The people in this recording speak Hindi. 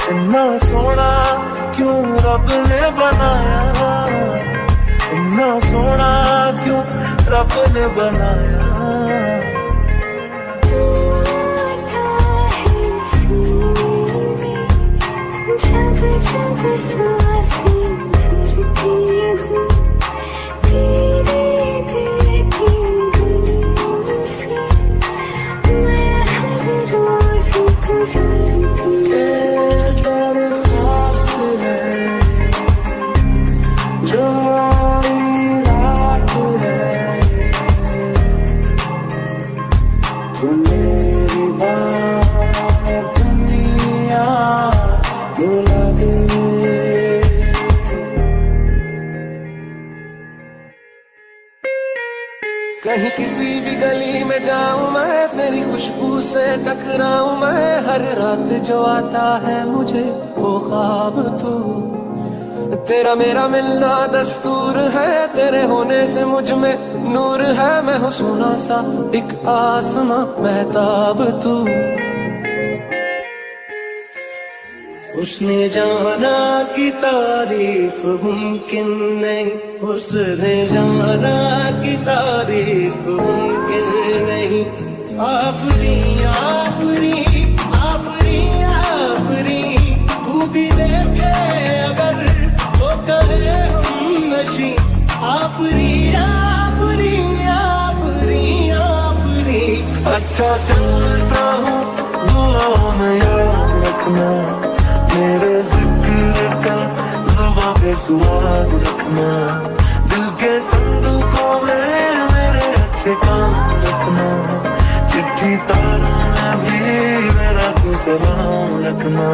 इतना सोना क्यों रब ने बनाया, इतना सोना क्यों रब ने बनाया। जब जब सांसें भरती हूँ तेरे बहती गलियों से, मैं हर रोज गुजरती हूँ। दरख्वास्त है जो रात है, तू मेरी बात दुनिया भुला दे। कहीं किसी भी गली में जाऊं मैं, तेरी खुशबू से टकराऊं मैं, हर रात जो आता है मुझे वो ख्वाब तू। तेरा मेरा मिलना दस्तूर है, तेरे होने से मुझ में नूर है, मैं हूँ सोना सा एक आसमां महताब तू। उसने जाना कि तारीफ मुमकिन नहीं, उसने जाना कि तारीफ मुमकिन नहीं। आफरी आफरी आफरी आफरी, तू भी देखे अगर तो कहे हम नशी। आफरी आफरी आफरी आफरी, अच्छा चलता हूँ दुआओं में याद रखना, मेरे जिक्र का ज़ुबां पे सुहाग रखना, दिल के संदूकों में मेरे अच्छे काम रखना, चिट्ठी तारों में भी मेरा तू सलाम रखना।